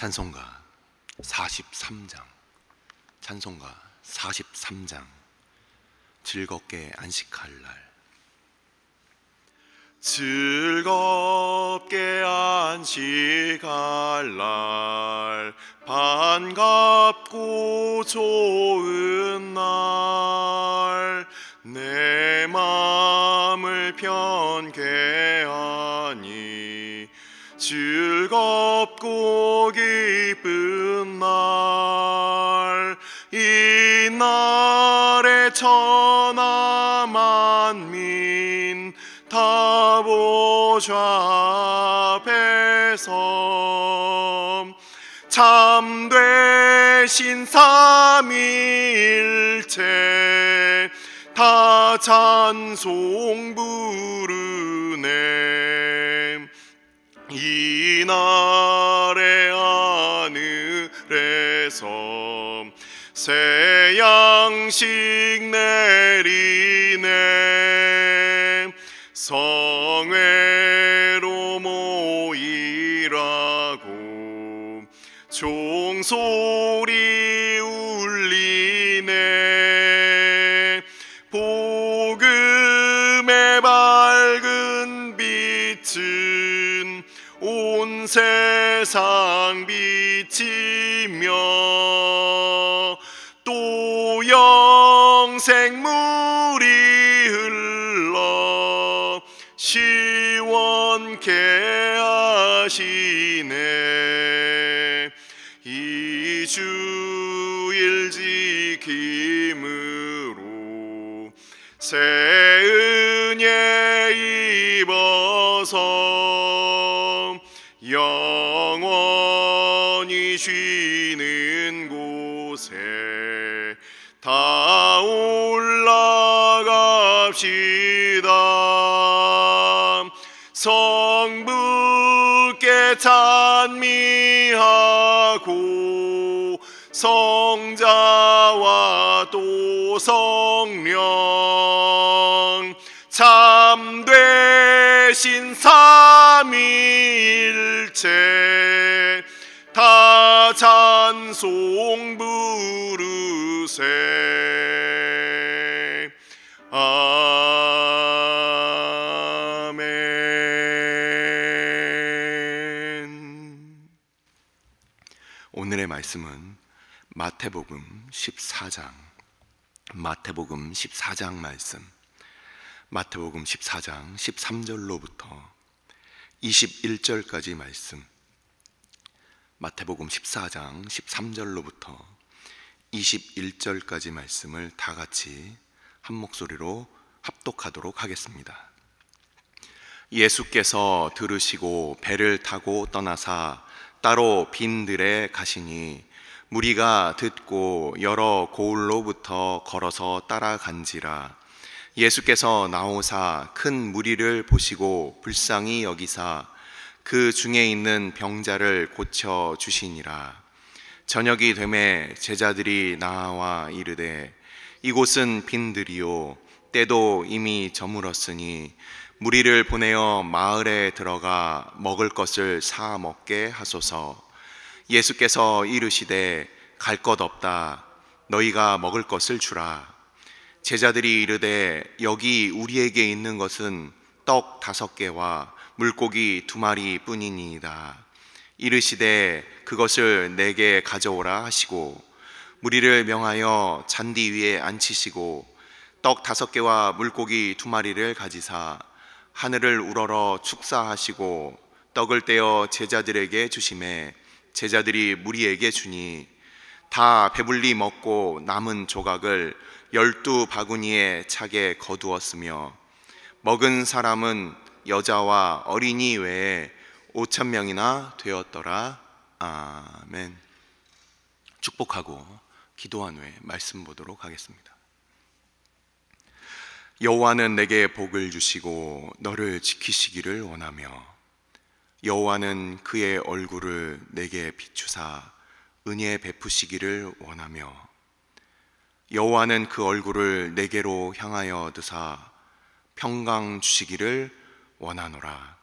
찬송가 43장, 찬송가 43장, 즐겁게 안식할 날. 즐겁게 안식할 날, 반갑고 좋은 날, 내 마음을 편케 하니 즐겁고 기쁜 날, 이 날에 천하 만민 다 보좌 앞에서 참되신 삼위일체 다 찬송 부르네. 이 날에 하늘에서 새 양식 내리네. 성회로 모이라고 종소리 울리네. 복음의 밝은 빛은 온 세상 비치며 또 영생물이 흘러 시원케 하시네. 이 주일 지킴으로 새 은혜 입어서 영원히 쉬는 곳에 다 올라갑시다. 성부께 찬미하고 성자와 또 성령 참되신 삼위일체 다 찬송 부르세. 아멘. 오늘의 말씀은 마태복음 14장, 마태복음 14장 말씀, 마태복음 14장 13절로부터 21절까지 말씀, 마태복음 14장 13절로부터 21절까지 말씀을 다 같이 한 목소리로 합독하도록 하겠습니다. 예수께서 들으시고 배를 타고 떠나사 따로 빈들에 가시니 무리가 듣고 여러 고을로부터 걸어서 따라간지라. 예수께서 나오사 큰 무리를 보시고 불쌍히 여기사 그 중에 있는 병자를 고쳐 주시니라. 저녁이 되매 제자들이 나와 이르되 이곳은 빈들이요 때도 이미 저물었으니 무리를 보내어 마을에 들어가 먹을 것을 사 먹게 하소서. 예수께서 이르시되 갈 것 없다. 너희가 먹을 것을 주라. 제자들이 이르되 여기 우리에게 있는 것은 떡 5개와 물고기 2마리 뿐이니이다. 이르시되 그것을 내게 가져오라 하시고 무리를 명하여 잔디 위에 앉히시고 떡 5개와 물고기 2마리를 가지사 하늘을 우러러 축사하시고 떡을 떼어 제자들에게 주시매 제자들이 무리에게 주니 다 배불리 먹고 남은 조각을 12바구니에 차게 거두었으며 먹은 사람은 여자와 어린이 외에 5,000명이나 되었더라. 아멘. 축복하고 기도한 후에 말씀 보도록 하겠습니다. 여호와는 내게 복을 주시고 너를 지키시기를 원하며 여호와는 그의 얼굴을 내게 비추사 은혜 베푸시기를 원하며 여호와는 그 얼굴을 내게로 향하여 드사 평강 주시기를 원하노라.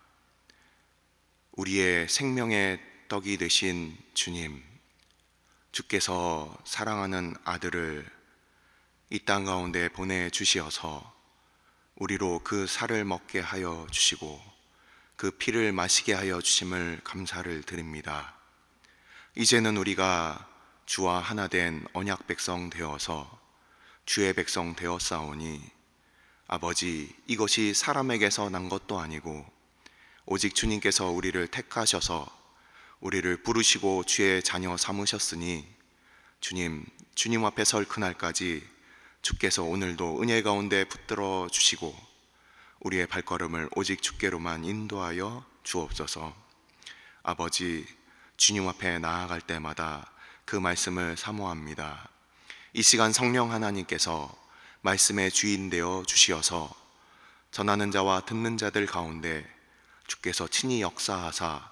우리의 생명의 떡이 되신 주님, 주께서 사랑하는 아들을 이 땅 가운데 보내주시어서 우리로 그 살을 먹게 하여 주시고 그 피를 마시게 하여 주심을 감사를 드립니다. 이제는 우리가 주와 하나 된 언약 백성 되어서 주의 백성 되었사오니 아버지, 이것이 사람에게서 난 것도 아니고 오직 주님께서 우리를 택하셔서 우리를 부르시고 주의 자녀 삼으셨으니 주님 앞에 설 그날까지 주께서 오늘도 은혜 가운데 붙들어 주시고 우리의 발걸음을 오직 주께로만 인도하여 주옵소서. 아버지, 주님 앞에 나아갈 때마다 그 말씀을 사모합니다. 이 시간 성령 하나님께서 말씀의 주인 되어 주시어서 전하는 자와 듣는 자들 가운데 주께서 친히 역사하사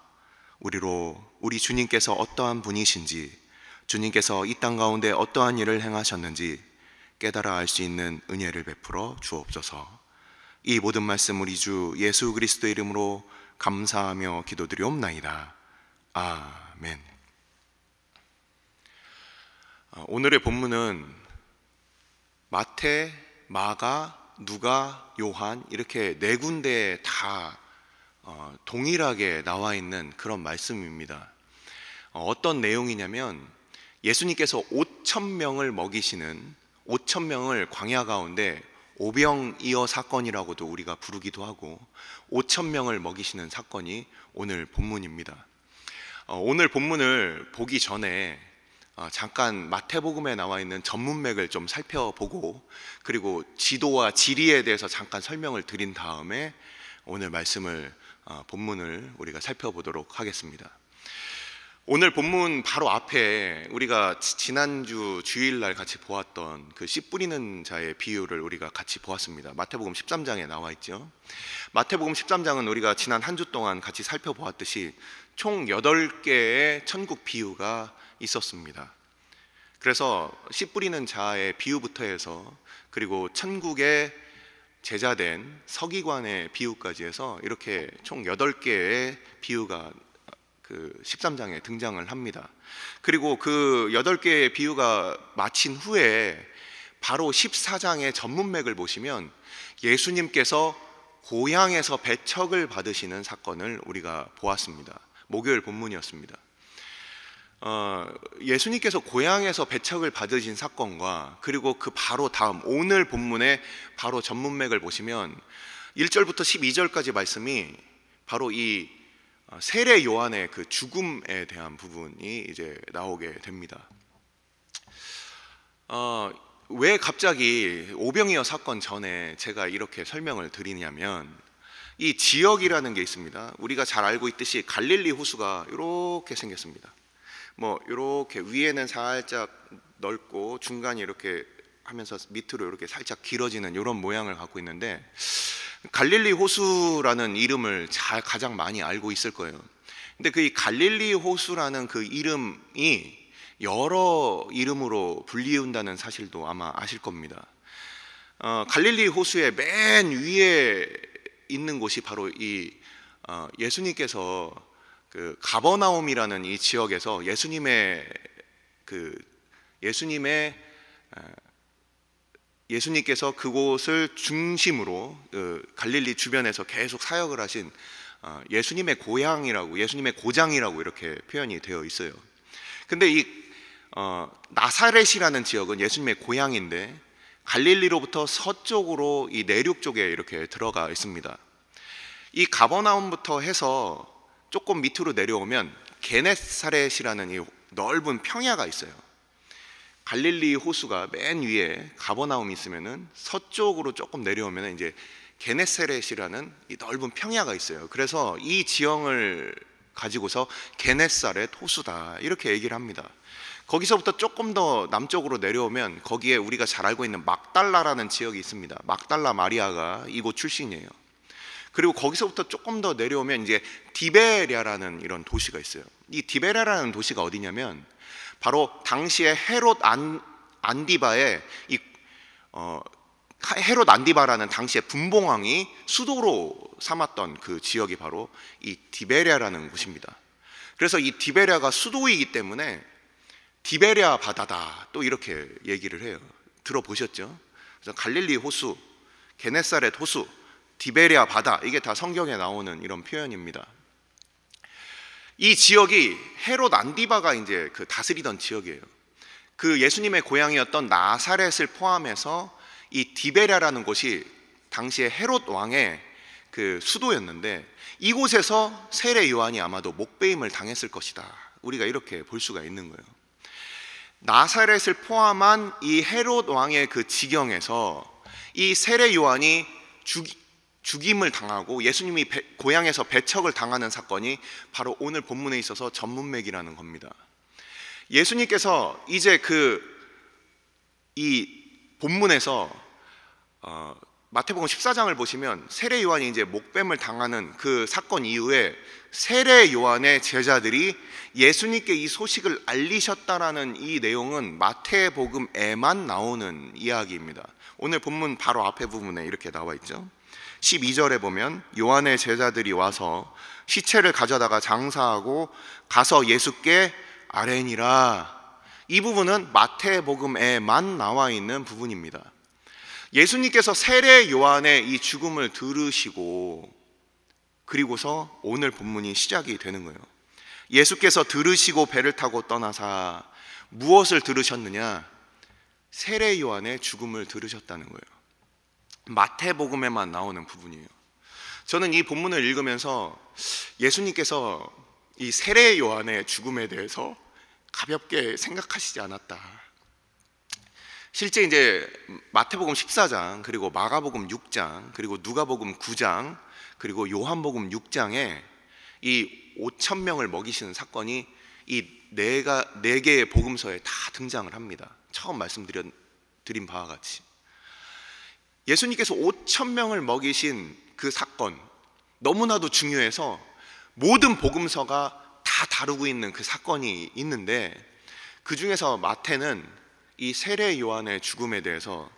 우리 주님께서 어떠한 분이신지, 주님께서 이 땅 가운데 어떠한 일을 행하셨는지 깨달아 알 수 있는 은혜를 베풀어 주옵소서. 이 모든 말씀 우리 주 예수 그리스도 이름으로 감사하며 기도드리옵나이다. 아멘. 오늘의 본문은 마태, 마가, 누가, 요한 이렇게 네 군데에 다 동일하게 나와 있는 그런 말씀입니다. 어떤 내용이냐면 예수님께서 5,000명을 먹이시는 5,000명을 광야 가운데 오병이어 사건이라고도 우리가 부르기도 하고 5,000명을 먹이시는 사건이 오늘 본문입니다. 오늘 본문을 보기 전에 잠깐 마태복음에 나와 있는 전문맥을 좀 살펴보고 그리고 지도와 지리에 대해서 잠깐 설명을 드린 다음에 오늘 본문을 우리가 살펴보도록 하겠습니다. 오늘 본문 바로 앞에 우리가 지난주 주일날 같이 보았던 그 씨 뿌리는 자의 비유를 우리가 같이 보았습니다. 마태복음 13장에 나와 있죠. 마태복음 13장은 우리가 지난 한 주 동안 같이 살펴보았듯이 총 8개의 천국 비유가 있었습니다. 그래서 씨 뿌리는 자의 비유부터 해서 그리고 천국의 제자된 서기관의 비유까지 해서 이렇게 총 8개의 비유가 그 13장에 등장을 합니다. 그리고 그 8개의 비유가 마친 후에 바로 14장의 전문맥을 보시면 예수님께서 고향에서 배척을 받으시는 사건을 우리가 보았습니다. 목요일 본문이었습니다. 예수님께서 고향에서 배척을 받으신 사건과 그리고 그 바로 다음 오늘 본문의 바로 전문맥을 보시면 1절부터 12절까지 말씀이 바로 이 세례 요한의 그 죽음에 대한 부분이 이제 나오게 됩니다. 왜 갑자기 오병이어 사건 전에 제가 이렇게 설명을 드리냐면 이 지역이라는 게 있습니다. 우리가 잘 알고 있듯이 갈릴리 호수가 이렇게 생겼습니다. 이렇게 위에는 살짝 넓고 중간이 이렇게 하면서 밑으로 이렇게 살짝 길어지는 이런 모양을 갖고 있는데 갈릴리 호수라는 이름을 가장 많이 알고 있을 거예요. 근데 그 갈릴리 호수라는 그 이름이 여러 이름으로 불리운다는 사실도 아마 아실 겁니다. 갈릴리 호수의 맨 위에 있는 곳이 바로 이 예수님께서 그 가버나움이라는 이 지역에서 예수님께서 그곳을 중심으로 갈릴리 주변에서 계속 사역을 하신 예수님의 고향이라고, 예수님의 고장이라고 이렇게 표현이 되어 있어요. 근데 이 나사렛이라는 지역은 예수님의 고향인데 갈릴리로부터 서쪽으로 이 내륙 쪽에 이렇게 들어가 있습니다. 이 가버나움부터 해서 조금 밑으로 내려오면 게네사렛이라는 이 넓은 평야가 있어요. 갈릴리 호수가 맨 위에 가버나움이 있으면은 서쪽으로 조금 내려오면 이제 게네사렛이라는 이 넓은 평야가 있어요. 그래서 이 지형을 가지고서 게네사렛 호수다 이렇게 얘기를 합니다. 거기서부터 조금 더 남쪽으로 내려오면 거기에 우리가 잘 알고 있는 막달라라는 지역이 있습니다. 막달라 마리아가 이곳 출신이에요. 그리고 거기서부터 조금 더 내려오면 이제 디베랴라는 이런 도시가 있어요. 이 디베랴라는 도시가 어디냐면 바로 당시에 헤롯 안디바의 헤롯 안디바라는 당시의 분봉왕이 수도로 삼았던 그 지역이 바로 이 디베랴라는 곳입니다. 그래서 이 디베랴가 수도이기 때문에 디베랴 바다다, 또 이렇게 얘기를 해요. 들어보셨죠? 그래서 갈릴리 호수, 게네사렛 호수, 디베랴 바다, 이게 다 성경에 나오는 이런 표현입니다. 이 지역이 헤롯 안디바가 이제 그 다스리던 지역이에요. 그 예수님의 고향이었던 나사렛을 포함해서 이 디베랴라는 곳이 당시에 헤롯 왕의 그 수도였는데, 이곳에서 세례 요한이 아마도 목배임을 당했을 것이다, 우리가 이렇게 볼 수가 있는 거예요. 나사렛을 포함한 이 헤롯 왕의 그 지경에서 이 세례 요한이 죽임을 당하고 예수님이 고향에서 배척을 당하는 사건이 바로 오늘 본문에 있어서 전문맥이라는 겁니다. 예수님께서 이제 이 본문에서 마태복음 14장을 보시면 세례 요한이 이제 목뱀을 당하는 그 사건 이후에 세례 요한의 제자들이 예수님께 이 소식을 알리셨다라는 이 내용은 마태복음에만 나오는 이야기입니다. 오늘 본문 바로 앞에 부분에 이렇게 나와 있죠. 12절에 보면 요한의 제자들이 와서 시체를 가져다가 장사하고 가서 예수께 아뢰니라. 이 부분은 마태복음에만 나와 있는 부분입니다. 예수님께서 세례 요한의 이 죽음을 들으시고 그리고서 오늘 본문이 시작이 되는 거예요. 예수께서 들으시고 배를 타고 떠나사 무엇을 들으셨느냐? 세례 요한의 죽음을 들으셨다는 거예요. 마태복음에만 나오는 부분이에요. 저는 이 본문을 읽으면서 예수님께서 이 세례 요한의 죽음에 대해서 가볍게 생각하시지 않았다. 실제 이제 마태복음 14장, 그리고 마가복음 6장, 그리고 누가복음 9장, 그리고 요한복음 6장에 이 5천 명을 먹이시는 사건이 이 네 개의 복음서에 다 등장을 합니다. 처음 말씀드린 바와 같이 예수님께서 5천 명을 먹이신 그 사건, 너무나도 중요해서 모든 복음서가 다 다루고 있는 그 사건이 있는데, 그 중에서 마태는 이 세례 요한의 죽음에 대해서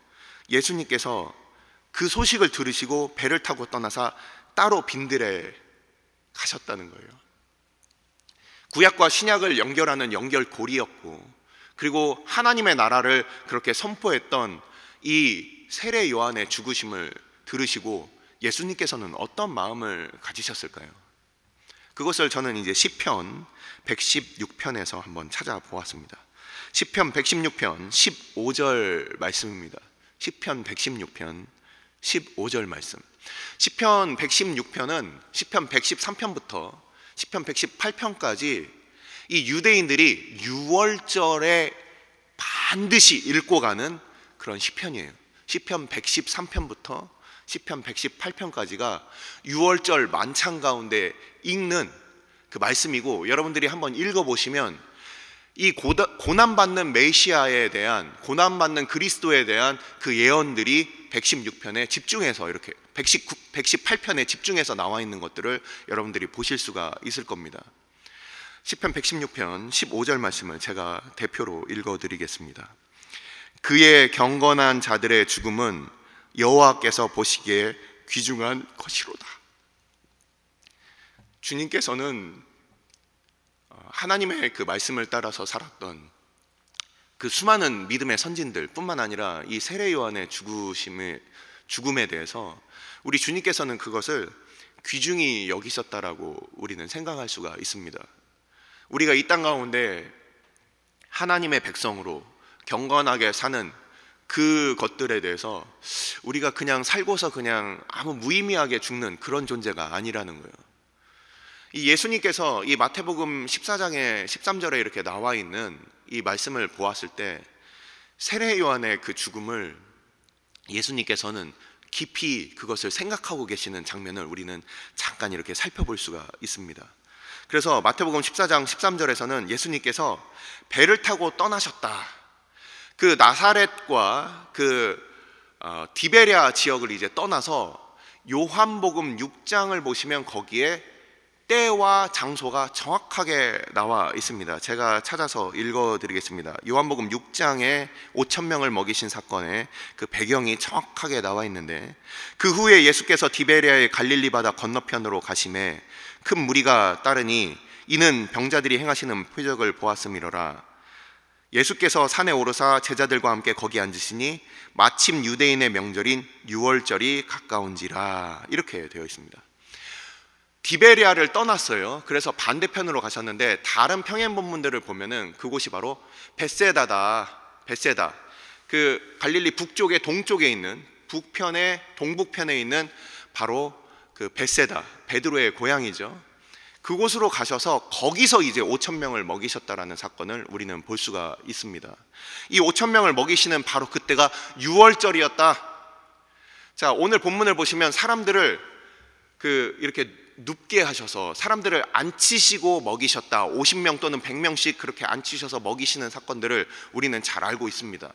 예수님께서 그 소식을 들으시고 배를 타고 떠나사 따로 빈들에 가셨다는 거예요. 구약과 신약을 연결하는 연결고리였고, 그리고 하나님의 나라를 그렇게 선포했던 이 세례 요한의 죽으심을 들으시고 예수님께서는 어떤 마음을 가지셨을까요? 그것을 저는 이제 시편 116편에서 한번 찾아보았습니다. 시편 116편 15절 말씀입니다. 시편 116편 15절 말씀. 시편 116편은 시편 113편부터 시편 118편까지 이 유대인들이 유월절에 반드시 읽고 가는 그런 시편이에요. 시편 113편부터 시편 118편까지가 유월절 만찬 가운데 읽는 그 말씀이고, 여러분들이 한번 읽어보시면 이 고난받는 메시아에 대한, 고난받는 그리스도에 대한 그 예언들이 116편에 집중해서 이렇게 118편에 집중해서 나와 있는 것들을 여러분들이 보실 수가 있을 겁니다. 시편 116편 15절 말씀을 제가 대표로 읽어드리겠습니다. 그의 경건한 자들의 죽음은 여호와께서 보시기에 귀중한 것이로다. 주님께서는 하나님의 그 말씀을 따라서 살았던 그 수많은 믿음의 선진들 뿐만 아니라 이 세례 요한의 죽음에 대해서 우리 주님께서는 그것을 귀중히 여기셨다라고 우리는 생각할 수가 있습니다. 우리가 이 땅 가운데 하나님의 백성으로 경건하게 사는 그 것들에 대해서 우리가 그냥 살고서 그냥 아무 무의미하게 죽는 그런 존재가 아니라는 거예요. 이 예수님께서 이 마태복음 14장에 13절에 이렇게 나와 있는 이 말씀을 보았을 때 세례 요한의 그 죽음을 예수님께서는 깊이 그것을 생각하고 계시는 장면을 우리는 잠깐 이렇게 살펴볼 수가 있습니다. 그래서 마태복음 14장 13절에서는 예수님께서 배를 타고 떠나셨다. 그 나사렛과 그 디베랴 지역을 이제 떠나서 요한복음 6장을 보시면 거기에 때와 장소가 정확하게 나와 있습니다. 제가 찾아서 읽어드리겠습니다. 요한복음 6장에 5천 명을 먹이신 사건의 그 배경이 정확하게 나와 있는데, 그 후에 예수께서 디베랴의 갈릴리 바다 건너편으로 가심에 큰 무리가 따르니 이는 병자들이 행하시는 표적을 보았음이로라. 예수께서 산에 오르사 제자들과 함께 거기 앉으시니 마침 유대인의 명절인 유월절이 가까운지라. 이렇게 되어 있습니다. 디베리아를 떠났어요. 그래서 반대편으로 가셨는데 다른 평행 본문들을 보면은 그곳이 바로 벳세다다. 벳세다. 그 갈릴리 북쪽에 동쪽에 있는 북편에 동북편에 있는 바로 그 벳세다, 베드로의 고향이죠. 그곳으로 가셔서 거기서 이제 5천 명을 먹이셨다라는 사건을 우리는 볼 수가 있습니다. 이 5천 명을 먹이시는 바로 그때가 유월절이었다. 자, 오늘 본문을 보시면 사람들을 이렇게 눕게 하셔서 사람들을 앉히시고 먹이셨다. 50명 또는 100명씩 그렇게 앉히셔서 먹이시는 사건들을 우리는 잘 알고 있습니다.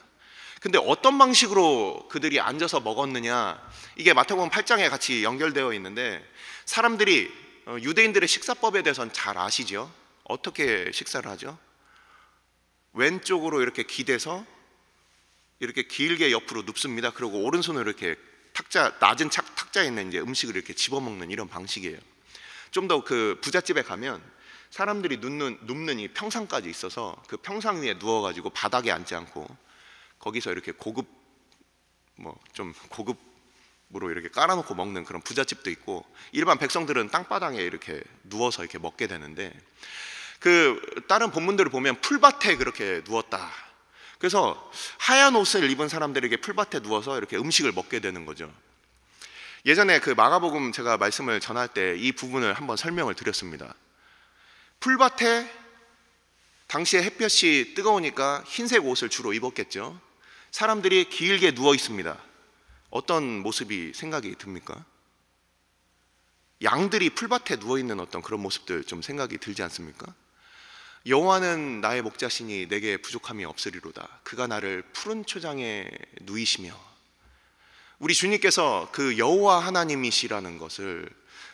근데 어떤 방식으로 그들이 앉아서 먹었느냐, 이게 마태복음 8장에 같이 연결되어 있는데, 사람들이 유대인들의 식사법에 대해서는 잘 아시죠? 어떻게 식사를 하죠? 왼쪽으로 이렇게 기대서 이렇게 길게 옆으로 눕습니다. 그리고 오른손으로 이렇게 낮은 탁자에 있는 이제 음식을 이렇게 집어먹는 이런 방식이에요. 좀 더 그 부잣집에 가면 사람들이 눕는 이 평상까지 있어서 그 평상 위에 누워가지고 바닥에 앉지 않고 거기서 이렇게 좀 고급으로 이렇게 깔아놓고 먹는 그런 부잣집도 있고, 일반 백성들은 땅바닥에 이렇게 누워서 이렇게 먹게 되는데, 그 다른 본문들을 보면 풀밭에 그렇게 누웠다. 그래서 하얀 옷을 입은 사람들에게 풀밭에 누워서 이렇게 음식을 먹게 되는 거죠. 예전에 그 마가복음 제가 말씀을 전할 때 이 부분을 한번 설명을 드렸습니다. 풀밭에 당시에 햇볕이 뜨거우니까 흰색 옷을 주로 입었겠죠. 사람들이 길게 누워 있습니다. 어떤 모습이 생각이 듭니까? 양들이 풀밭에 누워 있는 어떤 그런 모습들 좀 생각이 들지 않습니까? 여호와는 나의 목자시니 내게 부족함이 없으리로다. 그가 나를 푸른 초장에 누이시며. 우리 주님께서 그 여호와 하나님이시라는 것을,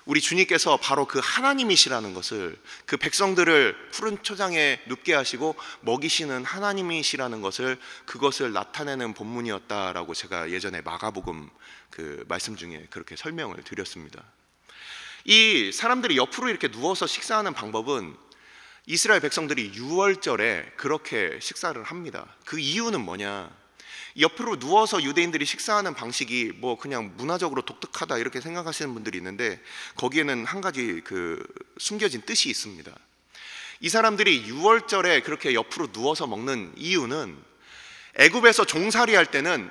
우리 주님께서 바로 그 하나님이시라는 것을, 그 백성들을 푸른 초장에 눕게 하시고 먹이시는 하나님이시라는 것을, 그것을 나타내는 본문이었다라고 제가 예전에 마가복음 그 말씀 중에 그렇게 설명을 드렸습니다. 이 사람들이 옆으로 이렇게 누워서 식사하는 방법은 이스라엘 백성들이 유월절에 그렇게 식사를 합니다. 그 이유는 뭐냐? 옆으로 누워서 유대인들이 식사하는 방식이 뭐 그냥 문화적으로 독특하다 이렇게 생각하시는 분들이 있는데, 거기에는 한 가지 그 숨겨진 뜻이 있습니다. 이 사람들이 유월절에 그렇게 옆으로 누워서 먹는 이유는, 애굽에서 종살이 할 때는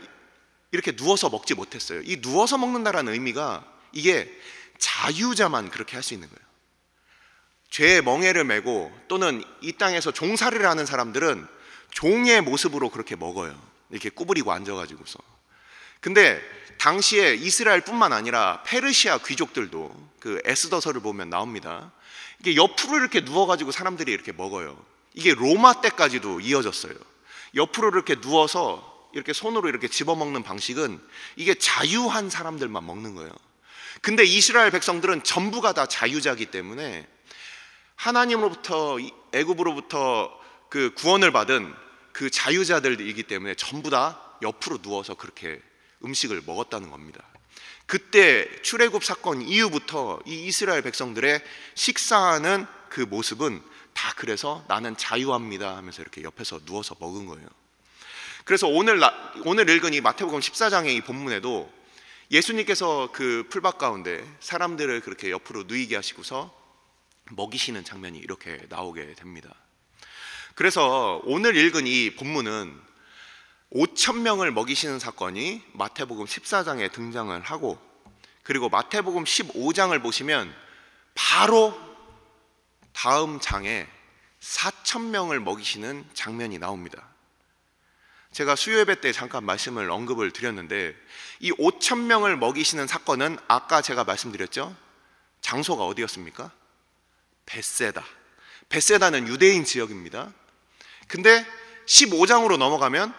이렇게 누워서 먹지 못했어요. 이 누워서 먹는다라는 의미가, 이게 자유자만 그렇게 할 수 있는 거예요. 죄의 멍에를 메고 또는 이 땅에서 종살이를 하는 사람들은 종의 모습으로 그렇게 먹어요. 이렇게 구부리고 앉아가지고서. 근데 당시에 이스라엘뿐만 아니라 페르시아 귀족들도 그 에스더서를 보면 나옵니다. 이게 옆으로 이렇게 누워가지고 사람들이 이렇게 먹어요. 이게 로마 때까지도 이어졌어요. 옆으로 이렇게 누워서 이렇게 손으로 이렇게 집어먹는 방식은 이게 자유한 사람들만 먹는 거예요. 근데 이스라엘 백성들은 전부가 다 자유자이기 때문에 하나님으로부터, 애굽으로부터 그 구원을 받은 그 자유자들이기 때문에 전부 다 옆으로 누워서 그렇게 음식을 먹었다는 겁니다. 그때 출애굽 사건 이후부터 이 이스라엘 백성들의 식사하는 그 모습은 다 그래서 나는 자유합니다 하면서 이렇게 옆에서 누워서 먹은 거예요. 그래서 오늘 읽은 이 마태복음 14장의 이 본문에도 예수님께서 그 풀밭 가운데 사람들을 그렇게 옆으로 누이게 하시고서 먹이시는 장면이 이렇게 나오게 됩니다. 그래서 오늘 읽은 이 본문은 5천 명을 먹이시는 사건이 마태복음 14장에 등장을 하고, 그리고 마태복음 15장을 보시면 바로 다음 장에 4천 명을 먹이시는 장면이 나옵니다. 제가 수요예배 때 잠깐 말씀을 언급을 드렸는데, 이 5천 명을 먹이시는 사건은 아까 제가 말씀드렸죠? 장소가 어디였습니까? 벳세다. 벳세다는 유대인 지역입니다. 근데 15장으로 넘어가면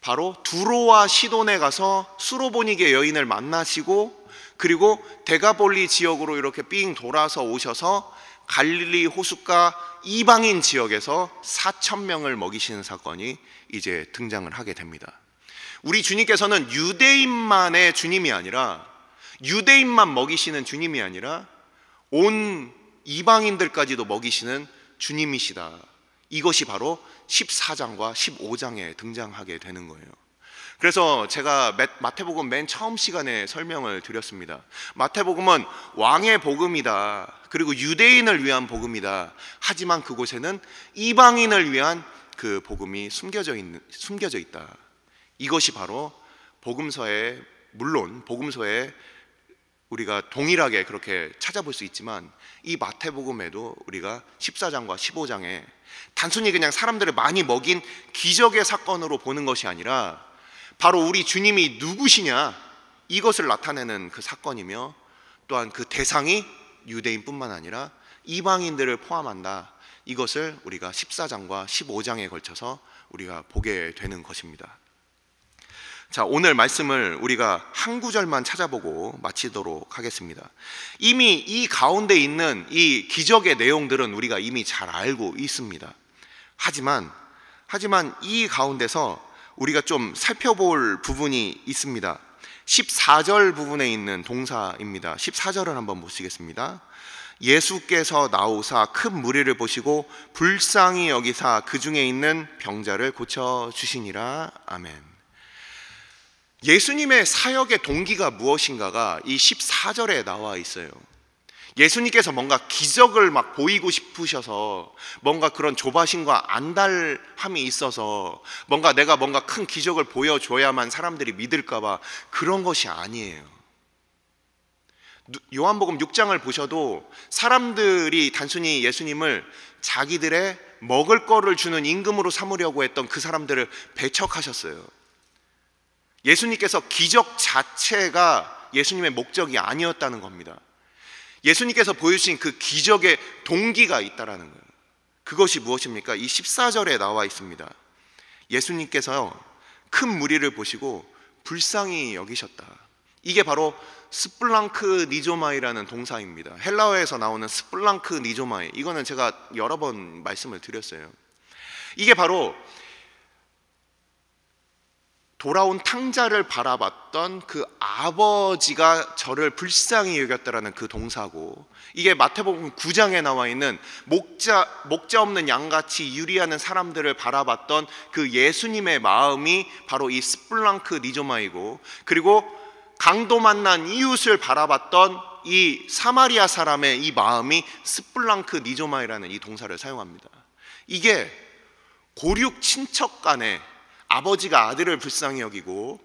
바로 두로와 시돈에 가서 수로보니게 여인을 만나시고, 그리고 데가볼리 지역으로 이렇게 삥 돌아서 오셔서 갈릴리 호숫가 이방인 지역에서 4천 명을 먹이시는 사건이 이제 등장을 하게 됩니다. 우리 주님께서는 유대인만의 주님이 아니라, 유대인만 먹이시는 주님이 아니라 온 이방인들까지도 먹이시는 주님이시다. 이것이 바로 14장과 15장에 등장하게 되는 거예요. 그래서 제가 마태복음 맨 처음 시간에 설명을 드렸습니다. 마태복음은 왕의 복음이다. 그리고 유대인을 위한 복음이다. 하지만 그곳에는 이방인을 위한 그 복음이 숨겨져 있다. 이것이 바로 복음서에, 물론 복음서에 우리가 동일하게 그렇게 찾아볼 수 있지만 이 마태복음에도 우리가 14장과 15장에 단순히 그냥 사람들을 많이 먹인 기적의 사건으로 보는 것이 아니라 바로 우리 주님이 누구시냐, 이것을 나타내는 그 사건이며, 또한 그 대상이 유대인뿐만 아니라 이방인들을 포함한다. 이것을 우리가 14장과 15장에 걸쳐서 우리가 보게 되는 것입니다. 자, 오늘 말씀을 우리가 한 구절만 찾아보고 마치도록 하겠습니다. 이미 이 가운데 있는 이 기적의 내용들은 우리가 이미 잘 알고 있습니다. 하지만 이 가운데서 우리가 좀 살펴볼 부분이 있습니다. 14절 부분에 있는 동사입니다. 14절을 한번 보시겠습니다. 예수께서 나오사 큰 무리를 보시고 불쌍히 여기사 그 중에 있는 병자를 고쳐주시니라. 아멘. 예수님의 사역의 동기가 무엇인가가 이 14절에 나와 있어요. 예수님께서 뭔가 기적을 막 보이고 싶으셔서, 뭔가 그런 조바심과 안달함이 있어서 내가 뭔가 큰 기적을 보여줘야만 사람들이 믿을까봐 그런 것이 아니에요. 요한복음 6장을 보셔도 사람들이 단순히 예수님을 자기들의 먹을 거를 주는 임금으로 삼으려고 했던 그 사람들을 배척하셨어요. 예수님께서 기적 자체가 예수님의 목적이 아니었다는 겁니다. 예수님께서 보여주신 그 기적의 동기가 있다라는 거예요. 그것이 무엇입니까? 이 14절에 나와 있습니다. 예수님께서 큰 무리를 보시고 불쌍히 여기셨다. 이게 바로 스플랑크 니조마이라는 동사입니다. 헬라어에서 나오는 스플랑크 니조마이, 이거는 제가 여러 번 말씀을 드렸어요. 이게 바로 돌아온 탕자를 바라봤던 그 아버지가 저를 불쌍히 여겼다라는 그 동사고, 이게 마태복음 9장에 나와 있는 목자 없는 양같이 유리하는 사람들을 바라봤던 그 예수님의 마음이 바로 이 스플랑크 니조마이고, 그리고 강도 만난 이웃을 바라봤던 이 사마리아 사람의 이 마음이 스플랑크 니조마이라는 이 동사를 사용합니다. 이게 고륙 친척 간에 아버지가 아들을 불쌍히 여기고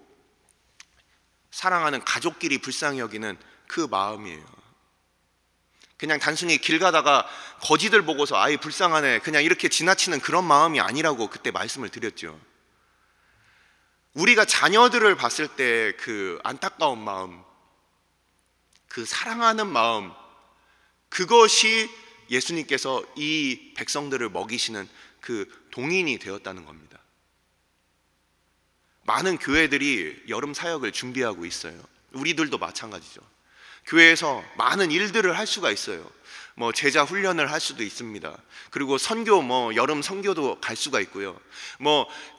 사랑하는 가족끼리 불쌍히 여기는 그 마음이에요. 그냥 단순히 길 가다가 거지들 보고서 아이 불쌍하네 그냥 이렇게 지나치는 그런 마음이 아니라고 그때 말씀을 드렸죠. 우리가 자녀들을 봤을 때 그 안타까운 마음, 그 사랑하는 마음, 그것이 예수님께서 이 백성들을 먹이시는 그 동인이 되었다는 겁니다. 많은 교회들이 여름 사역을 준비하고 있어요. 우리들도 마찬가지죠. 교회에서 많은 일들을 할 수가 있어요. 제자 훈련을 할 수도 있습니다. 그리고 선교, 여름 선교도 갈 수가 있고요.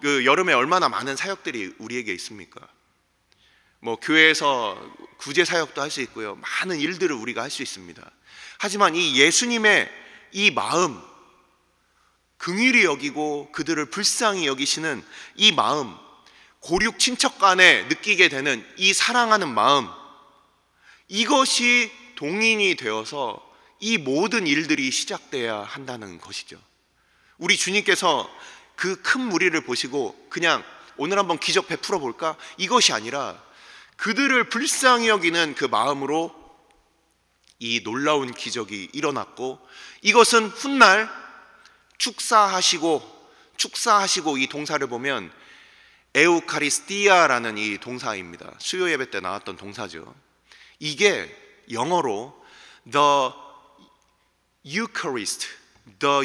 그 여름에 얼마나 많은 사역들이 우리에게 있습니까? 교회에서 구제 사역도 할 수 있고요. 많은 일들을 우리가 할 수 있습니다. 하지만 이 예수님의 이 마음, 긍휼히 여기고 그들을 불쌍히 여기시는 이 마음, 고륙 친척 간에 느끼게 되는 이 사랑하는 마음, 이것이 동인이 되어서 이 모든 일들이 시작돼야 한다는 것이죠. 우리 주님께서 그 큰 무리를 보시고 그냥 오늘 한번 기적 베풀어 볼까? 이것이 아니라 그들을 불쌍히 여기는 그 마음으로 이 놀라운 기적이 일어났고, 이것은 훗날 축사하시고 이 동사를 보면 에우카리스티아라는 이 동사입니다. 수요 예배 때 나왔던 동사죠. 이게 영어로 the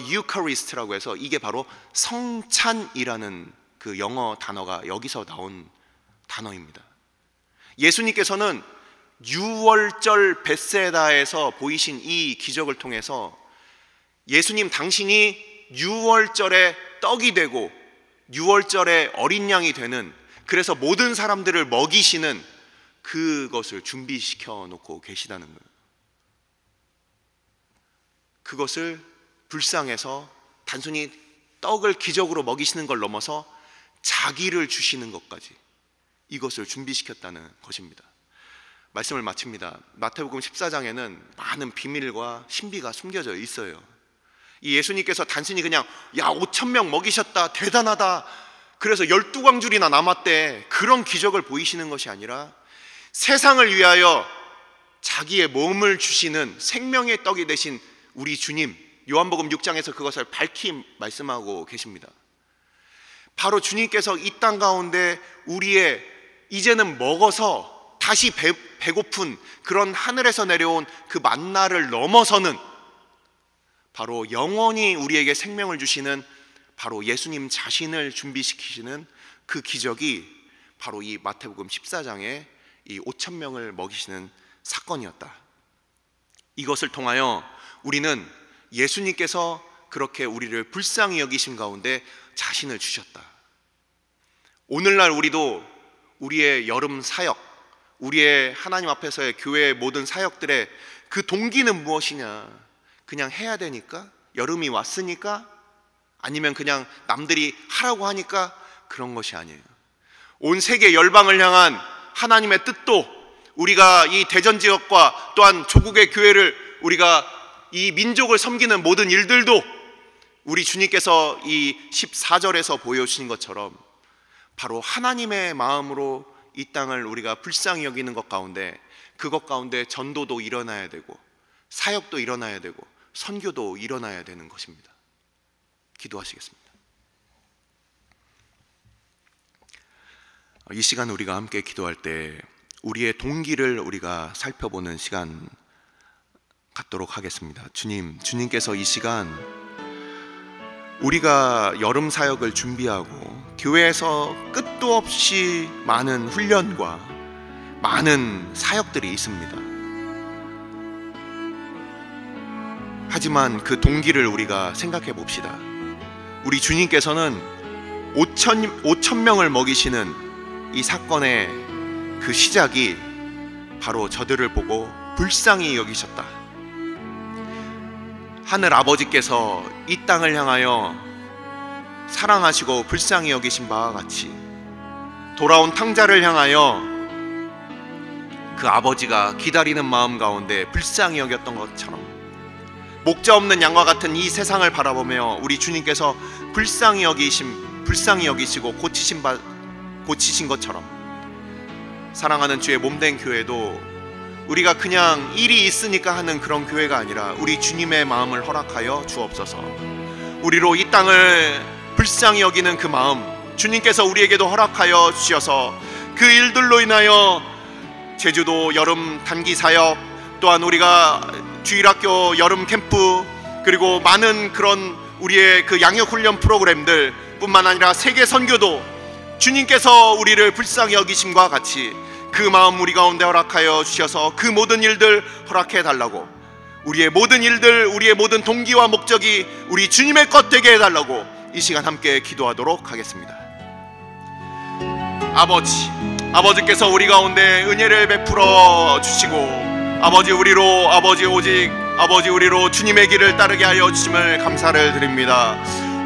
Eucharist라고 해서 이게 바로 성찬이라는 그 영어 단어가 여기서 나온 단어입니다. 예수님께서는 유월절 벳세다에서 보이신 이 기적을 통해서 예수님 당신이 유월절에 떡이 되고 유월절에 어린 양이 되는, 그래서 모든 사람들을 먹이시는 그것을 준비시켜 놓고 계시다는 거예요. 그것을 불쌍해서 단순히 떡을 기적으로 먹이시는 걸 넘어서 자기를 주시는 것까지 이것을 준비시켰다는 것입니다. 말씀을 마칩니다. 마태복음 14장에는 많은 비밀과 신비가 숨겨져 있어요. 이 예수님께서 단순히 그냥 5,000명 먹이셨다, 대단하다, 그래서 12광줄이나 남았대, 그런 기적을 보이시는 것이 아니라 세상을 위하여 자기의 몸을 주시는 생명의 떡이 되신 우리 주님, 요한복음 6장에서 그것을 밝히 말씀하고 계십니다. 바로 주님께서 이 땅 가운데 우리의 이제는 먹어서 다시 배고픈 그런 하늘에서 내려온 그 만나를 넘어서는 바로 영원히 우리에게 생명을 주시는 바로 예수님 자신을 준비시키시는 그 기적이 바로 이 마태복음 14장에 이 5,000명을 먹이시는 사건이었다. 이것을 통하여 우리는 예수님께서 그렇게 우리를 불쌍히 여기신 가운데 자신을 주셨다. 오늘날 우리도 우리의 여름 사역, 우리의 하나님 앞에서의 교회의 모든 사역들의 그 동기는 무엇이냐? 그냥 해야 되니까? 여름이 왔으니까? 아니면 그냥 남들이 하라고 하니까? 그런 것이 아니에요. 온 세계 열방을 향한 하나님의 뜻도, 우리가 이 대전 지역과 또한 조국의 교회를, 우리가 이 민족을 섬기는 모든 일들도 우리 주님께서 이 14절에서 보여주신 것처럼 바로 하나님의 마음으로 이 땅을 우리가 불쌍히 여기는 것 가운데, 그것 가운데 전도도 일어나야 되고 사역도 일어나야 되고 선교도 일어나야 되는 것입니다. 기도하시겠습니다. 이 시간 우리가 함께 기도할 때 우리의 동기를 우리가 살펴보는 시간 갖도록 하겠습니다. 주님께서 이 시간 우리가 여름 사역을 준비하고 교회에서 끝도 없이 많은 훈련과 많은 사역들이 있습니다. 하지만 그 동기를 우리가 생각해 봅시다. 우리 주님께서는 5,000명을 먹이시는 이 사건의 그 시작이 바로 저들을 보고 불쌍히 여기셨다. 하늘 아버지께서 이 땅을 향하여 사랑하시고 불쌍히 여기신 바와 같이 돌아온 탕자를 향하여 그 아버지가 기다리는 마음 가운데 불쌍히 여겼던 것처럼, 목자 없는 양과 같은 이 세상을 바라보며 우리 주님께서 불쌍히 여기시고 고치신 것처럼 사랑하는 주의 몸된 교회도 우리가 그냥 일이 있으니까 하는 그런 교회가 아니라 우리 주님의 마음을 허락하여 주옵소서. 우리로 이 땅을 불쌍히 여기는 그 마음 주님께서 우리에게도 허락하여 주셔서 그 일들로 인하여 제주도 여름 단기 사역, 또한 우리가 주일학교 여름 캠프, 그리고 많은 그런 우리의 그 양육 훈련 프로그램들 뿐만 아니라 세계 선교도 주님께서 우리를 불쌍히 여기심과 같이 그 마음 우리 가운데 허락하여 주셔서 그 모든 일들 허락해 달라고, 우리의 모든 일들, 우리의 모든 동기와 목적이 우리 주님의 것 되게 해달라고 이 시간 함께 기도하도록 하겠습니다. 아버지께서 우리 가운데 은혜를 베풀어 주시고 아버지 우리로 주님의 길을 따르게 하여 주심을 감사를 드립니다.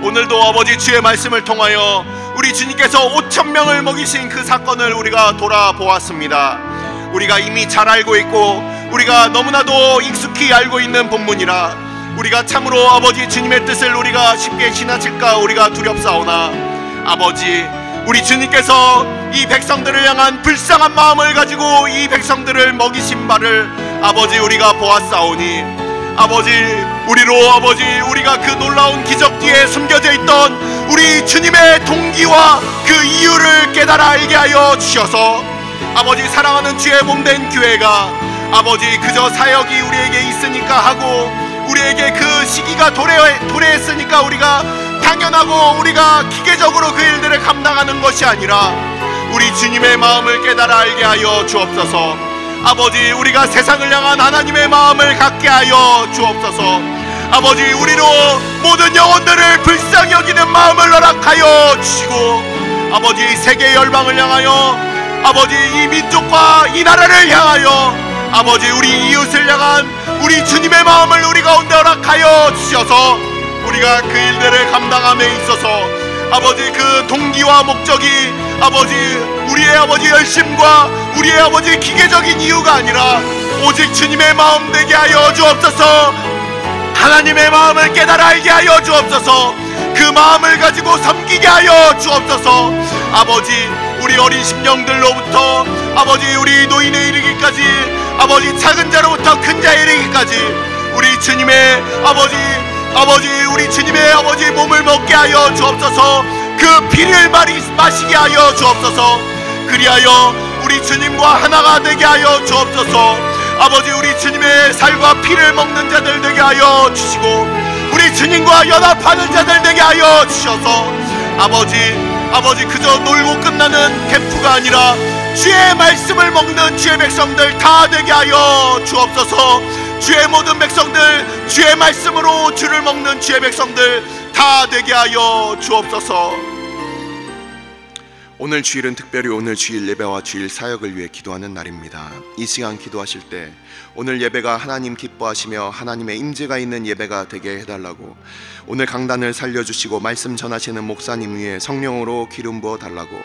오늘도 아버지 주의 말씀을 통하여 우리 주님께서 5,000명을 먹이신 그 사건을 우리가 돌아보았습니다. 우리가 이미 잘 알고 있고 우리가 너무나도 익숙히 알고 있는 본문이라 우리가 참으로 아버지 주님의 뜻을 우리가 쉽게 지나칠까 우리가 두렵사오나, 아버지 우리 주님께서 이 백성들을 향한 불쌍한 마음을 가지고 이 백성들을 먹이신 바를 아버지 우리가 보았사오니, 아버지 우리가 그 놀라운 기적 뒤에 숨겨져 있던 우리 주님의 동기와 그 이유를 깨달아 알게 하여 주셔서 아버지 사랑하는 주의 몸된 교회가 아버지 그저 사역이 우리에게 있으니까 하고 우리에게 그 시기가 도래했으니까 우리가 당연하고 우리가 기계적으로 그 일들을 감당하는 것이 아니라 우리 주님의 마음을 깨달아 알게 하여 주옵소서. 아버지 우리가 세상을 향한 하나님의 마음을 갖게 하여 주옵소서. 아버지 우리로 모든 영혼들을 불쌍히 여기는 마음을 허락하여 주시고, 아버지 세계 열방을 향하여, 아버지 이 민족과 이 나라를 향하여, 아버지 우리 이웃을 향한 우리 주님의 마음을 우리 가운데 허락하여 주셔서 우리가 그 일들을 감당함에 있어서 아버지 그 동기와 목적이 아버지 우리의 아버지 열심과 우리의 아버지 기계적인 이유가 아니라 오직 주님의 마음 되게 하여 주옵소서. 하나님의 마음을 깨달아 알게 하여 주옵소서. 그 마음을 가지고 섬기게 하여 주옵소서. 아버지 우리 어린 심령들로부터 아버지 우리 노인에 이르기까지 아버지 작은 자로부터 큰 자에 이르기까지 우리 주님의 아버지 우리 주님의 아버지 몸을 먹게 하여 주옵소서. 그 피를 마시게 하여 주옵소서. 그리하여 우리 주님과 하나가 되게 하여 주옵소서. 아버지 우리 주님의 살과 피를 먹는 자들 되게 하여 주시고 우리 주님과 연합하는 자들 되게 하여 주셔서 아버지 그저 놀고 끝나는 캠프가 아니라 주의 말씀을 먹는 주의 백성들 다 되게 하여 주옵소서. 주의 모든 백성들 주의 말씀으로 주를 먹는 주의 백성들 다 되게 하여 주옵소서. 오늘 주일은 특별히 오늘 주일 예배와 주일 사역을 위해 기도하는 날입니다. 이 시간 기도하실 때 오늘 예배가 하나님 기뻐하시며 하나님의 임재가 있는 예배가 되게 해달라고, 오늘 강단을 살려주시고 말씀 전하시는 목사님 위에 성령으로 기름 부어 달라고,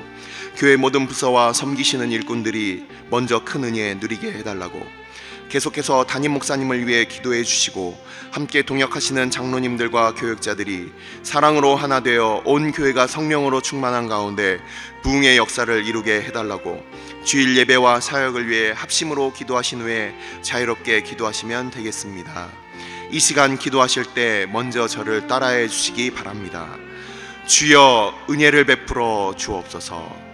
교회 모든 부서와 섬기시는 일꾼들이 먼저 큰 은혜 누리게 해달라고, 계속해서 담임 목사님을 위해 기도해 주시고 함께 동역하시는 장로님들과 교역자들이 사랑으로 하나 되어 온 교회가 성령으로 충만한 가운데 부흥의 역사를 이루게 해달라고, 주일 예배와 사역을 위해 합심으로 기도하신 후에 자유롭게 기도하시면 되겠습니다. 이 시간 기도하실 때 먼저 저를 따라해 주시기 바랍니다. 주여 은혜를 베풀어 주옵소서.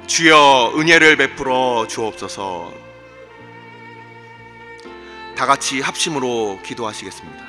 주여 은혜를 베풀어 주옵소서. 다 같이 합심으로 기도하시겠습니다.